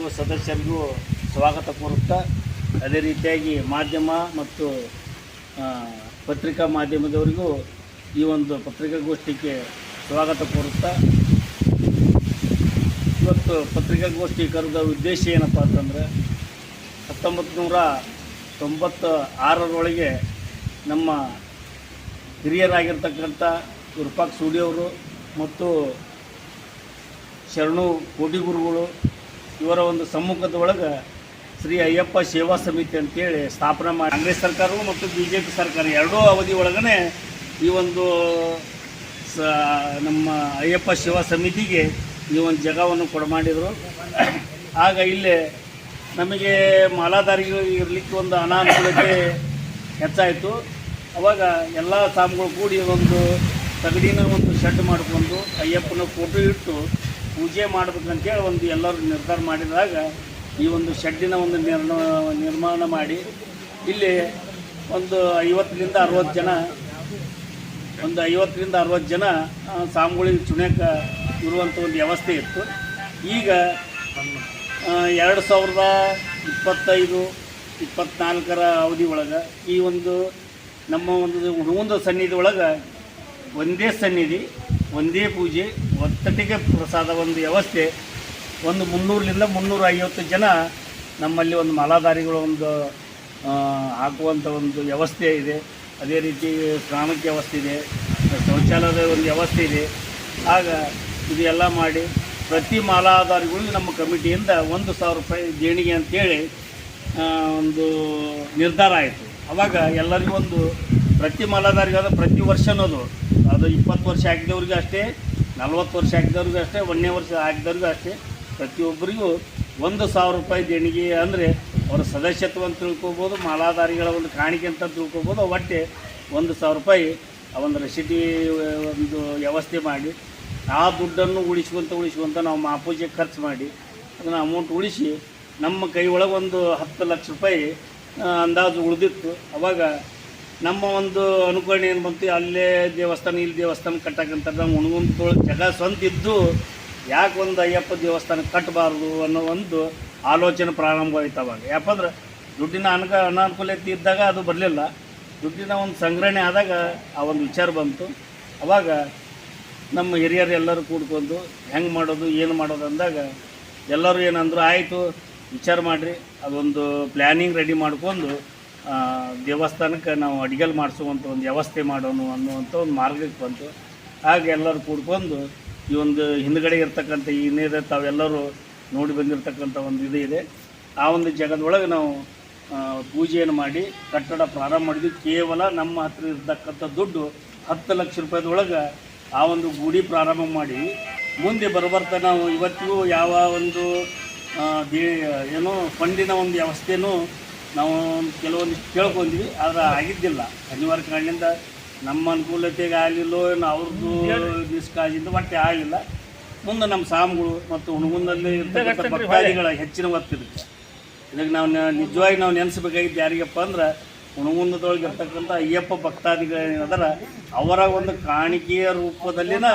ಸರ್ವ ಸದಸ್ಯರಿಗೂ ಸ್ವಾಗತ ಕೋರುತ್ತಾ, ಅದೇ ರೀತಿಯಾಗಿ ಮಾಧ್ಯಮ ಮತ್ತು ಪತ್ರಿಕಾ ಮಾಧ್ಯಮದವರಿಗೂ ಈ ಒಂದು ಪತ್ರಿಕಾಗೋಷ್ಠಿಗೆ ಸ್ವಾಗತ ಕೋರುತ್ತಾ, ಇವತ್ತು ಪತ್ರಿಕಾಗೋಷ್ಠಿ ಕರೆದ ಉದ್ದೇಶ ಏನಪ್ಪ ಅಂತಂದರೆ 1996ರೊಳಗೆ ನಮ್ಮ ಹಿರಿಯರಾಗಿರ್ತಕ್ಕಂಥ ವಿರೂಪಾಕ್ಷ ಸೂಡಿಯವರು ಮತ್ತು ಶರಣು ಕೋಟಿಗುರುಗಳು ಇವರ ಒಂದು ಸಮ್ಮುಖದ ಒಳಗೆ ಶ್ರೀ ಅಯ್ಯಪ್ಪ ಸೇವಾ ಸಮಿತಿ ಅಂತೇಳಿ ಸ್ಥಾಪನೆ ಮಾಡಿ ಕಾಂಗ್ರೆಸ್ ಸರ್ಕಾರವು ಮತ್ತು BJP ಸರ್ಕಾರ ಎರಡೂ ಅವಧಿ ಒಳಗನೆ ಈ ಒಂದು ನಮ್ಮ ಅಯ್ಯಪ್ಪ ಸೇವಾ ಸಮಿತಿಗೆ ಈ ಒಂದು ಜಾಗವನ್ನು ಕೊಡಮಾಡಿದರು. ಆಗ ಇಲ್ಲಿ ನಮಗೆ ಮಾಲಾಧಾರಿಗಳು ಇರಲಿಕ್ಕೆ ಒಂದು ಅನಾನುಕೂಲತೆ ಹೆಚ್ಚಾಯಿತು. ಅವಾಗ ಎಲ್ಲ ಸ್ವಾಮಿಗಳು ಕೂಡಿ ಒಂದು ತಗಡಿನ ಒಂದು ಶೆಡ್ ಮಾಡಿಕೊಂಡು ಅಯ್ಯಪ್ಪನ ಫೋಟೋ ಇಟ್ಟು ಪೂಜೆ ಮಾಡಬೇಕಂತೇಳಿ ಒಂದು ಎಲ್ಲರೂ ನಿರ್ಧಾರ ಮಾಡಿದಾಗ ಈ ಒಂದು ಶೆಡ್ಡಿನ ಒಂದು ನಿರ್ಮಾಣ ಮಾಡಿ ಇಲ್ಲಿ ಒಂದು 50ರಿಂದ 60 ಜನ ಸ್ವಾಮಿಗಳಿಗೆ ಚುಣ್ಯಕ್ಕೆ ಇರುವಂಥ ಒಂದು ವ್ಯವಸ್ಥೆ ಇತ್ತು. ಈಗ 2025-24ರ ಅವಧಿ ಒಳಗೆ ಈ ಒಂದು ನಮ್ಮ ಒಂದು ಹುಡುಗಂದ ಸನ್ನಿಧಿ ಒಳಗೆ ಒಂದೇ ಸನ್ನಿಧಿ, ಒಂದೇ ಪೂಜೆ, ಒತ್ತಟಿಗೆ ಪ್ರಸಾದ ಒಂದು ವ್ಯವಸ್ಥೆ, ಒಂದು 300ರಿಂದ 350 ಜನ ನಮ್ಮಲ್ಲಿ ಒಂದು ಮಾಲಾಧಾರಿಗಳು ಒಂದು ಹಾಕುವಂಥ ಒಂದು ವ್ಯವಸ್ಥೆ ಇದೆ. ಅದೇ ರೀತಿ ಸ್ನಾನಕ್ಕೆ ವ್ಯವಸ್ಥೆ ಇದೆ, ಶೌಚಾಲಯದ ಒಂದು ವ್ಯವಸ್ಥೆ ಇದೆ. ಆಗ ಇದೆಲ್ಲ ಮಾಡಿ ಪ್ರತಿ ಮಾಲಾಧಾರಿಗಳಿಗೂ ನಮ್ಮ ಕಮಿಟಿಯಿಂದ 1,000 ರೂಪಾಯಿ ದೇಣಿಗೆ ಅಂತೇಳಿ ಒಂದು ನಿರ್ಧಾರ ಆಯಿತು. ಆವಾಗ ಎಲ್ಲರಿಗೂ ಒಂದು ಪ್ರತಿ ಮಾಲಾಧಾರಿಗಾದ ಪ್ರತಿ ವರ್ಷ ಅನ್ನೋದು ಅದು 20 ವರ್ಷ ಹಾಕಿದವ್ರಿಗೂ ಅಷ್ಟೇ, 40 ವರ್ಷ ಹಾಕಿದವ್ರಿಗೂ ಅಷ್ಟೇ, 1ನೇ ವರ್ಷ ಹಾಕಿದವ್ರಿಗೂ ಅಷ್ಟೇ, ಪ್ರತಿಯೊಬ್ಬರಿಗೂ 1,000 ರೂಪಾಯಿ ದೇಣಿಗೆ ಅಂದರೆ ಅವರ ಸದಸ್ಯತ್ವ ಅಂತ ತಿಳ್ಕೊಬೋದು, ಮಾಲಾಧಾರಿಗಳ ಒಂದು ಕಾಣಿಕೆ ಅಂತ ತಿಳ್ಕೊಬೋದು. ಒಟ್ಟೆ 1,000 ರೂಪಾಯಿ ಆ ಒಂದು ರಸೀದಿ ಒಂದು ವ್ಯವಸ್ಥೆ ಮಾಡಿ ಆ ದುಡ್ಡನ್ನು ಉಳಿಸ್ಕೊಂತ ನಾವು ಮಾಪೂಜೆಗೆ ಖರ್ಚು ಮಾಡಿ ಅದನ್ನು ಅಮೌಂಟ್ ಉಳಿಸಿ ನಮ್ಮ ಕೈ ಒಳಗೆ ಒಂದು 10 ಲಕ್ಷ ರೂಪಾಯಿ ಅಂದಾಜು ಉಳಿದಿತ್ತು. ಅವಾಗ ನಮ್ಮ ಒಂದು ಅನುಕರಣೆ ಏನು ಬಂತು, ಅಲ್ಲೇ ದೇವಸ್ಥಾನ ಇಲ್ಲಿ ದೇವಸ್ಥಾನ ಕಟ್ಟಕ್ಕಂತ ನಮ್ಮ ಹುಣಗುಂದೊಳಗೆ ಜಾಗ ಸ್ವಂತ ಇದ್ದು ಯಾಕೆ ಒಂದು ಅಯ್ಯಪ್ಪ ದೇವಸ್ಥಾನ ಕಟ್ಟಬಾರ್ದು ಅನ್ನೋ ಒಂದು ಆಲೋಚನೆ ಪ್ರಾರಂಭವಾಯಿತು. ಅವಾಗ ಯಾಕಂದ್ರೆ ದುಡ್ಡಿನ ಅನಾನುಕೂಲತೆ ಇದ್ದಾಗ ಅದು ಬರಲಿಲ್ಲ, ದುಡ್ಡಿನ ಒಂದು ಸಂಗ್ರಹಣೆ ಆದಾಗ ಆ ಒಂದು ವಿಚಾರ ಬಂತು. ಅವಾಗ ನಮ್ಮ ಹಿರಿಯರು ಎಲ್ಲರೂ ಕೂಡ್ಕೊಂಡು ಹೆಂಗೆ ಮಾಡೋದು ಏನು ಮಾಡೋದು ಅಂದಾಗ ಎಲ್ಲರೂ ಏನಂದ್ರು, ಆಯಿತು ವಿಚಾರ ಮಾಡಿರಿ, ಅದೊಂದು ಪ್ಲ್ಯಾನಿಂಗ್ ರೆಡಿ ಮಾಡ್ಕೊಂಡು ದೇವಸ್ಥಾನಕ್ಕೆ ನಾವು ಅಡಿಗೆಲ್ ಮಾಡಿಸುವಂಥ ಒಂದು ವ್ಯವಸ್ಥೆ ಮಾಡೋಣ ಅನ್ನುವಂಥ ಒಂದು ಮಾರ್ಗಕ್ಕೆ ಬಂತು. ಹಾಗೆ ಎಲ್ಲರೂ ಕೂಡ್ಕೊಂಡು ಈ ಒಂದು ಹಿಂದುಗಡೆ ಇರ್ತಕ್ಕಂಥ ಏನಿದೆ ತಾವೆಲ್ಲರೂ ನೋಡಿ ಬಂದಿರತಕ್ಕಂಥ ಒಂದು ಇದು ಇದೆ, ಆ ಒಂದು ಜಾಗದೊಳಗೆ ನಾವು ಪೂಜೆಯನ್ನು ಮಾಡಿ ಕಟ್ಟಡ ಪ್ರಾರಂಭ ಮಾಡಿದ್ವಿ. ಕೇವಲ ನಮ್ಮ ಹತ್ರ ಇರ್ತಕ್ಕಂಥ ದುಡ್ಡು 10 ಲಕ್ಷ ರೂಪಾಯಿದೊಳಗೆ ಆ ಒಂದು ಗುಡಿ ಪ್ರಾರಂಭ ಮಾಡಿ ಮುಂದೆ ಬರ್ತಾ ನಾವು ಇವತ್ತಿಗೂ ಯಾವ ಒಂದು ಏನೋ ಫಂಡಿನ ಒಂದು ವ್ಯವಸ್ಥೆನೂ ನಾವು ಕೆಲವೊಂದಿಷ್ಟು ಕೇಳ್ಕೊಂಡ್ವಿ, ಆದರೆ ಆಗಿದ್ದಿಲ್ಲ. ಅನಿವಾರ್ಯ ಕಾರಣದಿಂದ ನಮ್ಮ ಅನುಕೂಲತೆಗೆ ಆಗಲಿಲ್ಲೋ ಅವ್ರದ್ದು ನಿಷ್ಕಾಳಜಿಯಿಂದ ಒಟ್ಟೆ ಆಗಲಿಲ್ಲ. ಮುಂದೆ ನಮ್ಮ ಸ್ವಾಮಿಗಳು ಮತ್ತು ಹುಣಗುಂದಲ್ಲಿ ಇರ್ತಕ್ಕಂಥ ಭಕ್ತಾದಿಗಳ ಹೆಚ್ಚಿನ ಒತ್ತಿರುತ್ತೆ. ಇದಕ್ಕೆ ನಾವು ನಿಜವಾಗಿ ನಾವು ನೆನೆಸ್ಬೇಕಾಗಿದ್ದು ಯಾರಿಗಪ್ಪ ಅಂದ್ರೆ ಹುಣಗುಂದದೊಳಗೆ ಇರ್ತಕ್ಕಂಥ ಅಯ್ಯಪ್ಪ ಭಕ್ತಾದಿಗಳೇನದರ ಅವರ ಒಂದು ಕಾಣಿಕೆಯ ರೂಪದಲ್ಲಿನ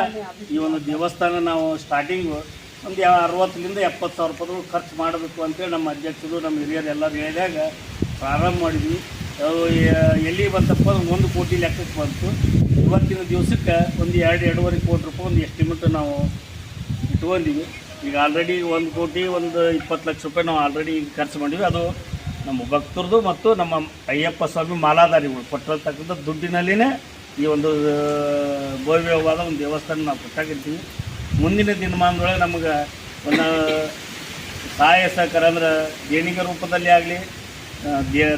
ಈ ಒಂದು ದೇವಸ್ಥಾನ ನಾವು ಸ್ಟಾರ್ಟಿಂಗು ಒಂದು 60ರಿಂದ 70 ಸಾವಿರ ರೂಪಾಯಿ ಖರ್ಚು ಮಾಡಬೇಕು ಅಂತೇಳಿ ನಮ್ಮ ಅಧ್ಯಕ್ಷರು ನಮ್ಮ ಹಿರಿಯರು ಎಲ್ಲರೂ ಹೇಳಿದಾಗ ಪ್ರಾರಂಭ ಮಾಡಿದ್ವಿ. ಎಲ್ಲಿ ಬಂತಪ್ಪ ಅಂದ್ರೆ 1 ಕೋಟಿ ಲೆಕ್ಕಕ್ಕೆ ಬಂತು. ಇವತ್ತಿನ ದಿವಸಕ್ಕೆ ಒಂದು 2-2.5 ಕೋಟಿ ರೂಪಾಯಿ ಒಂದು ಎಸ್ಟಿಮೇಟ್ ನಾವು ಇಟ್ಕೊಂಡಿವಿ. ಈಗ ಆಲ್ರೆಡಿ 1 ಕೋಟಿ ಒಂದು 20 ಲಕ್ಷ ರೂಪಾಯಿ ನಾವು ಆಲ್ರೆಡಿ ಖರ್ಚು ಮಾಡಿದ್ವಿ. ಅದು ನಮ್ಮ ಭಕ್ತರದು ಮತ್ತು ನಮ್ಮ ಅಯ್ಯಪ್ಪ ಸ್ವಾಮಿ ಮಾಲಾಧಾರಿಗಳು ಕೊಟ್ಟಿರ್ತಕ್ಕಂಥ ದುಡ್ಡಿನಲ್ಲಿನೇ ಈ ಒಂದು ಭವ್ಯವಾದ ಒಂದು ದೇವಸ್ಥಾನ ನಾವು ಕೊಟ್ಟಾಗಿರ್ತೀವಿ. ಮುಂದಿನ ದಿನಮಾನದೊಳಗೆ ನಮಗೆ ಒಂದು ಸಹಾಯ ಸಹಕಾರ ಅಂದ್ರೆ ದೇಣಿಗೆ ರೂಪದಲ್ಲಿ ಆಗಲಿ,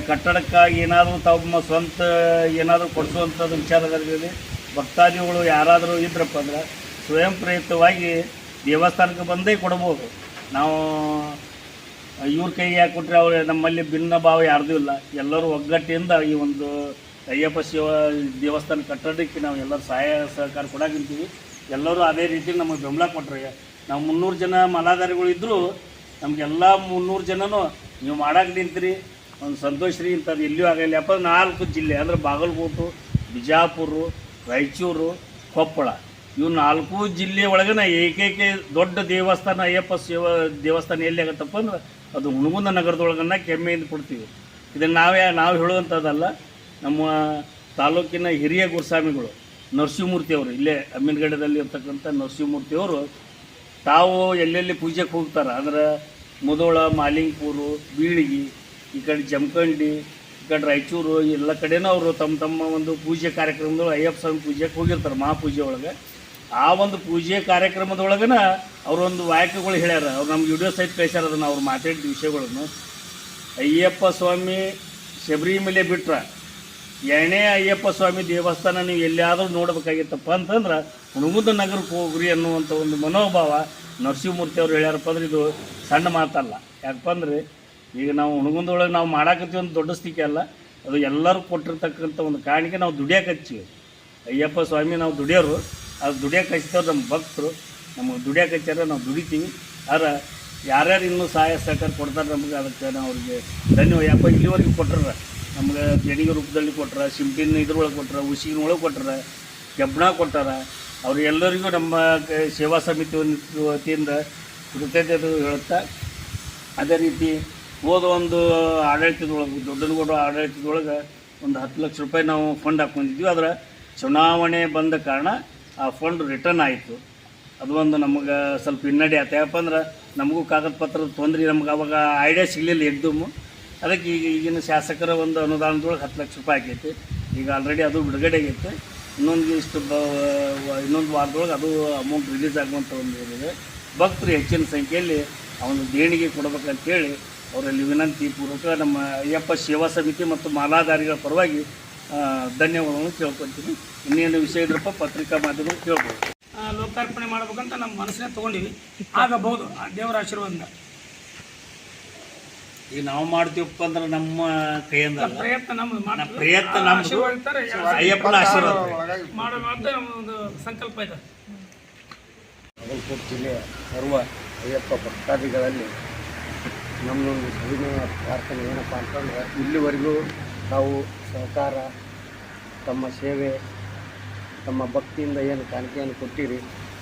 ಕಟ್ಟಡಕ್ಕಾಗಿ ಏನಾದರೂ ತಮ್ಮ ಸ್ವಂತ ಏನಾದರೂ ಕೊಡಿಸುವಂಥದ್ದು ವಿಚಾರದಲ್ಲಿ ಭಕ್ತಾದಿಗಳು ಯಾರಾದರೂ ಇದ್ರಪ್ಪ ಅಂದ್ರೆ ಸ್ವಯಂ ಪ್ರೇರಿತವಾಗಿ ದೇವಸ್ಥಾನಕ್ಕೆ ಬಂದೇ ಕೊಡ್ಬೋದು. ನಾವು ಇವ್ರ ಕೈಗೆ ಯಾಕೆ ಕೊಟ್ಟರೆ ಅವ್ರು ನಮ್ಮಲ್ಲಿ ಭಿನ್ನ ಭಾವ ಯಾರ್ದೂ ಇಲ್ಲ. ಎಲ್ಲರೂ ಒಗ್ಗಟ್ಟಿಂದ ಈ ಒಂದು ಅಯ್ಯಪ್ಪ ದೇವಸ್ಥಾನ ಕಟ್ಟಡಕ್ಕೆ ನಾವು ಎಲ್ಲರೂ ಸಹಾಯ ಸಹಕಾರ ಕೊಡಾಕಿರ್ತೀವಿ. ಎಲ್ಲರೂ ಅದೇ ರೀತಿ ನಮಗೆ ಬೆಂಬಲ ಕೊಟ್ಟರೆ ನಾವು 300 ಜನ ಮಾಲಾಧಾರಿಗಳು ಇದ್ದರೂ ನಮಗೆಲ್ಲ 300 ಜನನೂ ನೀವು ಮಾಡಕ್ಕೆ ನಿಂತೀರಿ ಒಂದು ಸಂತೋಷ ರೀ. ಇಂಥದ್ದು ಎಲ್ಲಿಯೂ ಆಗಲ್ಲ. ಯಾಕಂದ್ರೆ 4 ಜಿಲ್ಲೆ ಅಂದರೆ ಬಾಗಲಕೋಟೆ, ಬಿಜಾಪುರ, ರಾಯಚೂರು, ಕೊಪ್ಪಳ ಇವು 4 ಜಿಲ್ಲೆ ಒಳಗನ ಏಕೈಕ ದೊಡ್ಡ ದೇವಸ್ಥಾನ ಅಯ್ಯಪ್ಪ ದೇವಸ್ಥಾನ ಎಲ್ಲಿ ಆಗತ್ತಪ್ಪ ಅಂದ್ರೆ ಅದು ಹುಣಗುಂದ ನಗರದೊಳಗನ್ನ ಕೆಮ್ಮೆಯಿಂದ ಕೊಡ್ತೀವಿ. ಇದನ್ನು ನಾವು ಹೇಳುವಂಥದ್ದಲ್ಲ. ನಮ್ಮ ತಾಲೂಕಿನ ಹಿರಿಯ ಗುರುಸ್ವಾಮಿಗಳು ನರಸಿಂಹಮೂರ್ತಿಯವರು, ಇಲ್ಲೇ ಅಮ್ಮಿನಗಡದಲ್ಲಿ ಇರ್ತಕ್ಕಂಥ ನರಸಿಂಹಮೂರ್ತಿಯವರು ತಾವು ಎಲ್ಲೆಲ್ಲಿ ಪೂಜೆಗೆ ಹೋಗ್ತಾರೆ ಅಂದ್ರೆ ಮುಧೋಳ, ಮಾಲಿಂಗಪುರು, ಬೀಳಿಗಿ, ಈ ಕಡೆ ಜಮಖಂಡಿ, ಈ ಕಡೆ ರಾಯಚೂರು, ಎಲ್ಲ ಕಡೆನೂ ಅವರು ತಮ್ಮ ಒಂದು ಪೂಜೆ ಕಾರ್ಯಕ್ರಮದೊಳಗೆ ಅಯ್ಯಪ್ಪ ಸ್ವಾಮಿ ಪೂಜೆಗೆ ಹೋಗಿರ್ತಾರೆ. ಮಹಾಪೂಜೆ ಒಳಗೆ ಆ ಒಂದು ಪೂಜೆ ಕಾರ್ಯಕ್ರಮದೊಳಗನ ಅವರೊಂದು ವಾಕ್ಯಗಳು ಹೇಳ್ಯಾರ. ಅವ್ರು ನಮ್ಗೆ ವಿಡಿಯೋ ಸಹಿತ ಕಳಿಸ್ಯಾರ. ಅದನ್ನು ಅವ್ರು ಮಾತಾಡಿದ ವಿಷಯಗಳನ್ನು ಅಯ್ಯಪ್ಪ ಸ್ವಾಮಿ ಶಬರಿಮಲೆ ಬಿಟ್ರೆ ಎರಡನೇ ಅಯ್ಯಪ್ಪ ಸ್ವಾಮಿ ದೇವಸ್ಥಾನ ನೀವು ಎಲ್ಲಿಯಾದರೂ ನೋಡಬೇಕಾಗಿತ್ತಪ್ಪ ಅಂತಂದ್ರೆ ಹುಣಗುಂದ ನಗರಕ್ಕೆ ಹೋಗ್ರಿ ಅನ್ನುವಂಥ ಒಂದು ಮನೋಭಾವ ನರಸಿಂಹಮೂರ್ತಿ ಅವರು ಹೇಳ್ಯಾರಪ್ಪ ಅಂದ್ರೆ ಇದು ಸಣ್ಣ ಮಾತಲ್ಲ. ಯಾಕಪ್ಪ ಅಂದರೆ ಈಗ ನಾವು ಹುಣಗುಂದೊಳಗೆ ನಾವು ಮಾಡಾಕತ್ತೀವಿ ಒಂದು ದೊಡ್ಡ ಸ್ಥಿತಿ ಅಲ್ಲ, ಅದು ಎಲ್ಲರೂ ಕೊಟ್ಟಿರ್ತಕ್ಕಂಥ ಒಂದು ಕಾಣಿಕೆ. ನಾವು ದುಡಿಯೋಕೆ ಹಚ್ಚಿವಿ. ಅಯ್ಯಪ್ಪ ಸ್ವಾಮಿ ನಾವು ದುಡಿಯೋರು, ಅದು ದುಡಿಯೋಕೆ ಹಚ್ಚಿದವ್ರು ನಮ್ಮ ಭಕ್ತರು. ನಮಗೆ ದುಡಿಯೋಕೆ ಹಚ್ಚಾರ ನಾವು ದುಡಿತೀವಿ. ಆದ್ರೆ ಯಾರ್ಯಾರು ಇನ್ನೂ ಸಹಾಯ ಸಹಕಾರ ಕೊಡ್ತಾರೆ ನಮಗೆ, ಅದಕ್ಕೆ ನಾವು ಅವ್ರಿಗೆ ಧನ್ಯವಾದ. ಯಾಕೋ ಇಲ್ಲಿವರೆಗೆ ಕೊಟ್ಟರ ನಮ್ಗೆ ದೇಣಿಗೆ ರೂಪದಲ್ಲಿ ಕೊಟ್ರ, ಸಿಂಪಿನ ಇದ್ರೊಳಗೆ ಕೊಟ್ರ, ಉಸಿಗಿನ ಒಳಗೆ ಕೊಟ್ಟಾರ, ಕೆಬ್ಬಣ ಕೊಟ್ಟಾರ. ಅವ್ರೆಲ್ಲರಿಗೂ ನಮ್ಮ ಸೇವಾ ಸಮಿತಿ ವತಿಯಿಂದ ಕೃತಜ್ಞತೆ ಹೇಳುತ್ತಾ, ಅದೇ ರೀತಿ ಹೋದ ಒಂದು ಆಡಳಿತದೊಳಗೆ ದೊಡ್ಡನಗೌಡ ಆಡಳಿತದೊಳಗೆ ಒಂದು 10 ಲಕ್ಷ ರೂಪಾಯಿ ನಾವು ಫಂಡ್ ಹಾಕ್ಕೊಂಡಿದ್ವಿ. ಅದರ ಚುನಾವಣೆ ಬಂದ ಕಾರಣ ಆ ಫಂಡ್ ರಿಟರ್ನ್ ಆಯಿತು. ಅದು ಒಂದು ನಮಗೆ ಸ್ವಲ್ಪ ಹಿನ್ನಡೆ ಆಯ್ತು. ಯಾಕಪ್ಪ ಅಂದ್ರೆ ನಮಗೂ ಕಾಗದ ಪತ್ರದ ತೊಂದರೆ, ನಮ್ಗೆ ಅವಾಗ ಐಡಿಯಾ ಸಿಗಲಿಲ್ಲ ಎಕ್ದಮ್ಮು. ಅದಕ್ಕೆ ಈಗಿನ ಶಾಸಕರ ಒಂದು ಅನುದಾನದೊಳಗೆ 10 ಲಕ್ಷ ರೂಪಾಯಿ ಆಗೈತಿ. ಈಗ ಆಲ್ರೆಡಿ ಅದು ಬಿಡುಗಡೆ ಆಗೈತೆ. ಇನ್ನೊಂದು ವಾರದೊಳಗೆ ಅದು ಅಮೌಂಟ್ ರಿಲೀಸ್ ಆಗುವಂಥ ಒಂದು ಇದೆ. ಭಕ್ತರು ಹೆಚ್ಚಿನ ಸಂಖ್ಯೆಯಲ್ಲಿ ಅವನು ದೇಣಿಗೆ ಕೊಡಬೇಕಂತೇಳಿ ಅವರಲ್ಲಿ ವಿನಂತಿ ಪೂರ್ವಕ ನಮ್ಮ ಅಯ್ಯಪ್ಪ ಸೇವಾ ಸಮಿತಿ ಮತ್ತು ಮಾಲಾಧಾರಿಗಳ ಪರವಾಗಿ ಧನ್ಯವಾದಗಳನ್ನು ಕೇಳ್ಕೊತೀನಿ. ಇನ್ನೇನು ವಿಷಯ ಇದ್ರಪ್ಪ ಪತ್ರಿಕಾ ಮಾಧ್ಯಮ ಕೇಳ್ಬೋದು. ಲೋಕಾರ್ಪಣೆ ಮಾಡ್ಬೇಕಂತ ನಮ್ಮ ಮನಸ್ಸಿನ ತೊಗೊಂಡಿವಿ, ಆಗಬಹುದು ದೇವರ ಆಶೀರ್ವಾದದಿಂದ. ಈಗ ನಾವು ಮಾಡ್ತೀವಪ್ಪ ಅಂದ್ರೆ ನಮ್ಮ ಕೈಯಿಂದ ಪ್ರಯತ್ನ ನಮ್ಮದು, ಪ್ರಯತ್ನ ನಮ್ಮದು, ಅಯ್ಯಪ್ಪನ ಆಶೀರ್ವಾದ ಮಾಡಬೇಕಂತ ನಮ್ಮದು ಸಂಕಲ್ಪ ಇದೆ. ಬಾಗಲಕೋಟೆ ಜಿಲ್ಲೆಯ ಸರ್ವ ಅಯ್ಯಪ್ಪ ಭಕ್ತಾದಿಗಳಲ್ಲಿ ನಮ್ಮದೊಂದು ಸವಿನಯ ಪ್ರಾರ್ಥನೆ ಏನಪ್ಪ ಅಂತಂದ್ರೆ, ಇಲ್ಲಿವರೆಗೂ ತಾವು ಸಹಕಾರ, ತಮ್ಮ ಸೇವೆ, ತಮ್ಮ ಭಕ್ತಿಯಿಂದ ಏನು ಕಾಣಿಕೆಯನ್ನು ಕೊಟ್ಟಿರಿ,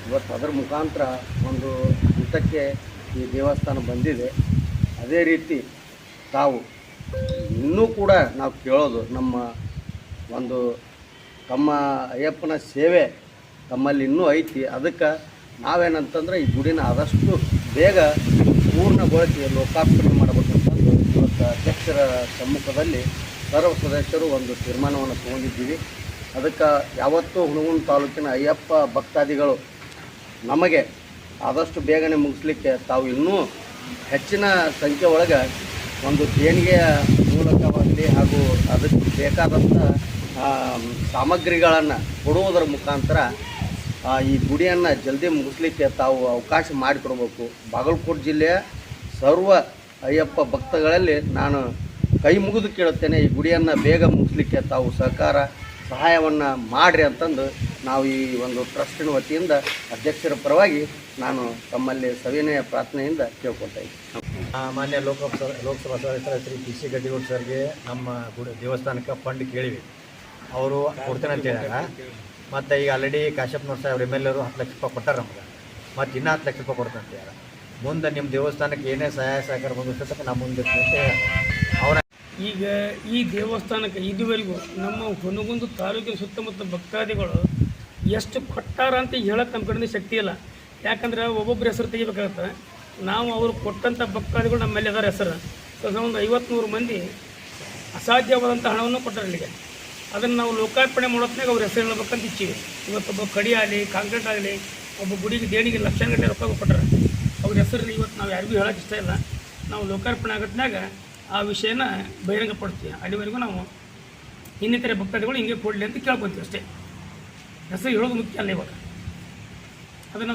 ಇವತ್ತು ಅದರ ಮುಖಾಂತರ ಒಂದು ಹಂತಕ್ಕೆ ಈ ದೇವಸ್ಥಾನ ಬಂದಿದೆ. ಅದೇ ರೀತಿ ತಾವು ಇನ್ನೂ ಕೂಡ ನಾವು ಕೇಳೋದು, ನಮ್ಮ ಒಂದು ತಮ್ಮ ಅಯ್ಯಪ್ಪನ ಸೇವೆ ತಮ್ಮಲ್ಲಿ ಇನ್ನೂ ಐತಿ. ಅದಕ್ಕೆ ನಾವೇನಂತಂದ್ರೆ ಈ ಗುಡಿನ ಆದಷ್ಟು ಬೇಗ ಪೂರ್ಣಗೊಳಿಸಿ ಲೋಕಾರ್ಪಣೆ ಮಾಡಬೇಕಂತಂದು ಇವತ್ತು ಅಧ್ಯಕ್ಷರ ಸಮ್ಮುಖದಲ್ಲಿ ಸರ್ವ ಸದಸ್ಯರು ಒಂದು ತೀರ್ಮಾನವನ್ನು ತೊಗೊಂಡಿದ್ದೀವಿ. ಅದಕ್ಕೆ ಯಾವತ್ತೂ ಹುಣಗುಂದ ತಾಲೂಕಿನ ಅಯ್ಯಪ್ಪ ಭಕ್ತಾದಿಗಳು ನಮಗೆ ಆದಷ್ಟು ಬೇಗನೆ ಮುಗಿಸ್ಲಿಕ್ಕೆ ತಾವು ಇನ್ನೂ ಹೆಚ್ಚಿನ ಸಂಖ್ಯೆ ಒಳಗೆ ಒಂದು ದೇಣಿಗೆಯ ಮೂಲಕವಾಗಲಿ ಹಾಗೂ ಅದಕ್ಕೆ ಬೇಕಾದಂಥ ಸಾಮಗ್ರಿಗಳನ್ನು ಕೊಡುವುದರ ಮುಖಾಂತರ ಈ ಗುಡಿಯನ್ನು ಜಲ್ದಿ ಮುಗಿಸ್ಲಿಕ್ಕೆ ತಾವು ಅವಕಾಶ ಮಾಡಿಕೊಡ್ಬೇಕು. ಬಾಗಲಕೋಟೆ ಜಿಲ್ಲೆಯ ಸರ್ವ ಅಯ್ಯಪ್ಪ ಭಕ್ತಗಳಲ್ಲಿ ನಾನು ಕೈ ಮುಗಿದು ಕೇಳುತ್ತೇನೆ, ಈ ಗುಡಿಯನ್ನು ಬೇಗ ಮುಗಿಸ್ಲಿಕ್ಕೆ ತಾವು ಸಹಾಯವನ್ನು ಮಾಡಿರಿ ಅಂತಂದು ನಾವು ಈ ಒಂದು ಟ್ರಸ್ಟಿನ ವತಿಯಿಂದ ಅಧ್ಯಕ್ಷರ ಪರವಾಗಿ ನಾನು ತಮ್ಮಲ್ಲಿ ಸವಿನಯ ಪ್ರಾರ್ಥನೆಯಿಂದ ಕೇಳ್ಕೊಳ್ತಾ ಇದ್ದೀನಿ. ಮಾನ್ಯ ಲೋಕಸಭಾ ಸದಸ್ಯರ ಶ್ರೀ PC ಗಡ್ಡಿಗೌಡ ಸರ್ಗೆ ನಮ್ಮ ದೇವಸ್ಥಾನಕ್ಕೆ ಫಂಡ್ ಕೇಳಿವಿ. ಅವರು ಕೊಡ್ತೇನೆ ಅಂತ ಹೇಳ್ಯಾರ. ಮತ್ತು ಈಗ ಆಲ್ರೆಡಿ ಕಾಶ್ಯಪ್ನವ್ರ ಸಾಹೇಬ್ರು MLA 10 ಲಕ್ಷ ರೂಪಾಯಿ ಕೊಟ್ಟಾರ ನಮ್ಗೆ. ಮತ್ತು ಇನ್ನೂ 10 ಲಕ್ಷ ರೂಪಾಯಿ ಕೊಡ್ತೇನೆ ಅಂತ ಹೇಳ್ಯಾರ. ಮುಂದೆ ನಿಮ್ಮ ದೇವಸ್ಥಾನಕ್ಕೆ ಏನೇ ಸಹಾಯ ಸಹಕಾರ ಬಂದಿರ್ತಕ್ಕ ನಾವು ಮುಂದೆ ಅವರ ಈಗ ಈ ದೇವಸ್ಥಾನಕ್ಕೆ ಇದುವರೆಗೂ ನಮ್ಮ ಹುನಗುಂದ ತಾಲೂಕಿನ ಸುತ್ತಮುತ್ತ ಭಕ್ತಾದಿಗಳು ಎಷ್ಟು ಕೊಟ್ಟಾರ ಅಂತ ಹೇಳಕ್ಕೆ ನಮ್ಮ ಕಡೆಯಿಂದ ಶಕ್ತಿ ಇಲ್ಲ. ಯಾಕಂದ್ರೆ ಒಬ್ಬೊಬ್ಬರ ಹೆಸರು ತೆಗಿಬೇಕಾಗತ್ತೆ. ನಾವು ಅವರು ಕೊಟ್ಟಂಥ ಭಕ್ತಾದಿಗಳು ನಮ್ಮಲ್ಲಿ ಅದರ ಹೆಸರು ಒಂದು 50-100 ಮಂದಿ ಅಸಾಧ್ಯವಾದಂಥ ಹಣವನ್ನು ಕೊಟ್ಟಾರೆ ಇಲ್ಲಿಗೆ. ಅದನ್ನು ನಾವು ಲೋಕಾರ್ಪಣೆ ಮಾಡೋತ್ನಾಗ ಅವ್ರ ಹೆಸರು ಹೇಳ್ಬೇಕಂತ ಇಚ್ಛೀವಿ. ಇವತ್ತೊಬ್ಬ ಕಡಿ ಆಗಲಿ, ಕಾಂಕ್ರೀಟ್ ಆಗಲಿ, ಒಬ್ಬ ಗುಡಿಗೆ ದೇಣಿಗೆ ಲಕ್ಷಾಂಗಟ್ಟಲೆ ರೊಕ್ಕ ಕೊಟ್ಟರೆ ಅವ್ರ ಹೆಸರು ಇವತ್ತು ನಾವು ಯಾರಿಗೂ ಹೇಳೋಕ್ಕೆ ಇಷ್ಟ ಇಲ್ಲ. ನಾವು ಲೋಕಾರ್ಪಣೆ ಆಗೋತ್ನಾಗ ಆ ವಿಷಯನ ಬಹಿರಂಗಪಡಿಸ್ತೀವಿ. ಅಲ್ಲಿವರೆಗೂ ನಾವು ಇನ್ನಿತರೆ ಭಕ್ತಾದಿಗಳು ಹಿಂಗೆ ಕೊಡಲಿ ಅಂತ ಕೇಳ್ಕೊತೀವಿ ಅಷ್ಟೇ. ಹೆಸರು ಹೇಳೋದು ಮುಖ್ಯ ಅಲ್ಲ ಇವಾಗ. ಅದನ್ನು